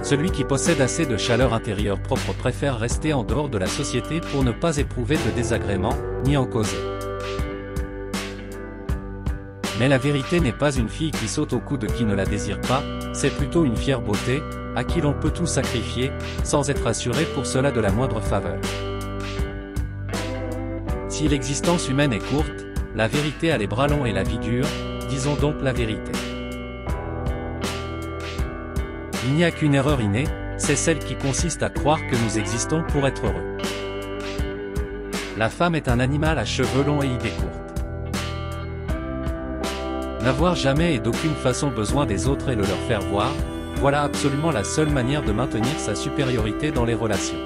Celui qui possède assez de chaleur intérieure propre préfère rester en dehors de la société pour ne pas éprouver de désagréments, ni en causer. Mais la vérité n'est pas une fille qui saute au cou de qui ne la désire pas, c'est plutôt une fière beauté, à qui l'on peut tout sacrifier, sans être assuré pour cela de la moindre faveur. Si l'existence humaine est courte, la vérité a les bras longs et la vie dure, disons donc la vérité. Il n'y a qu'une erreur innée, c'est celle qui consiste à croire que nous existons pour être heureux. La femme est un animal à cheveux longs et idées courtes. N'avoir jamais et d'aucune façon besoin des autres et le leur faire voir, voilà absolument la seule manière de maintenir sa supériorité dans les relations.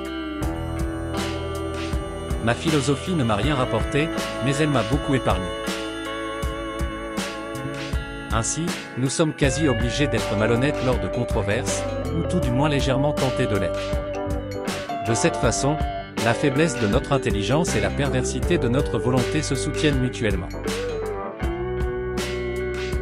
Ma philosophie ne m'a rien rapporté, mais elle m'a beaucoup épargné. Ainsi, nous sommes quasi obligés d'être malhonnêtes lors de controverses, ou tout du moins légèrement tentés de l'être. De cette façon, la faiblesse de notre intelligence et la perversité de notre volonté se soutiennent mutuellement.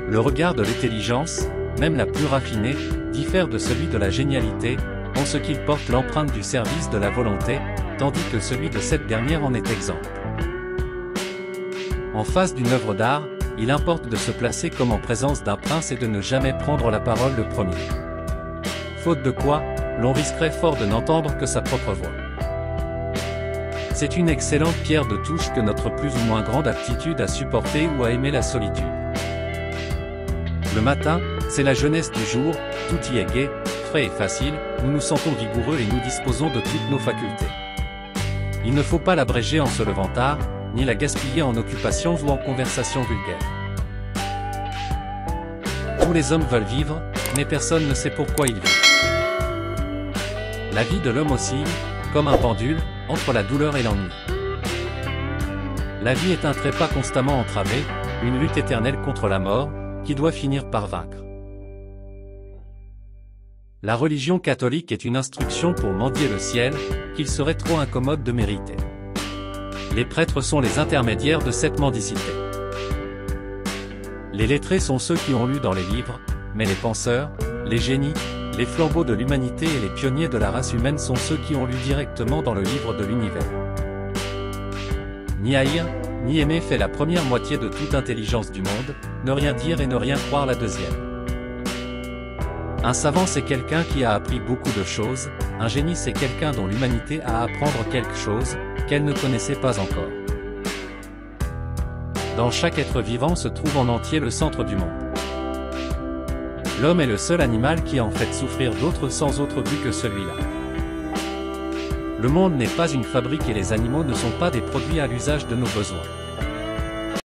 Le regard de l'intelligence, même la plus raffinée, diffère de celui de la génialité, en ce qu'il porte l'empreinte du service de la volonté, tandis que celui de cette dernière en est exempt. En face d'une œuvre d'art, il importe de se placer comme en présence d'un prince et de ne jamais prendre la parole le premier. Faute de quoi, l'on risquerait fort de n'entendre que sa propre voix. C'est une excellente pierre de touche que notre plus ou moins grande aptitude à supporter ou à aimer la solitude. Le matin, c'est la jeunesse du jour, tout y est gai, frais et facile, nous nous sentons vigoureux et nous disposons de toutes nos facultés. Il ne faut pas l'abréger en se levant tard, ni la gaspiller en occupations ou en conversations vulgaires. Tous les hommes veulent vivre, mais personne ne sait pourquoi ils vivent. La vie de l'homme oscille, comme un pendule, entre la douleur et l'ennui. La vie est un trépas constamment entravé, une lutte éternelle contre la mort, qui doit finir par vaincre. La religion catholique est une instruction pour mendier le ciel, qu'il serait trop incommode de mériter. Les prêtres sont les intermédiaires de cette mendicité. Les lettrés sont ceux qui ont lu dans les livres, mais les penseurs, les génies, les flambeaux de l'humanité et les pionniers de la race humaine sont ceux qui ont lu directement dans le livre de l'univers. Ni haïr, ni aimer fait la première moitié de toute intelligence du monde, ne rien dire et ne rien croire la deuxième. Un savant c'est quelqu'un qui a appris beaucoup de choses, un génie c'est quelqu'un dont l'humanité a à apprendre quelque chose, qu'elle ne connaissait pas encore. Dans chaque être vivant se trouve en entier le centre du monde. L'homme est le seul animal qui a en fait souffrir d'autres sans autre but que celui-là. Le monde n'est pas une fabrique et les animaux ne sont pas des produits à l'usage de nos besoins.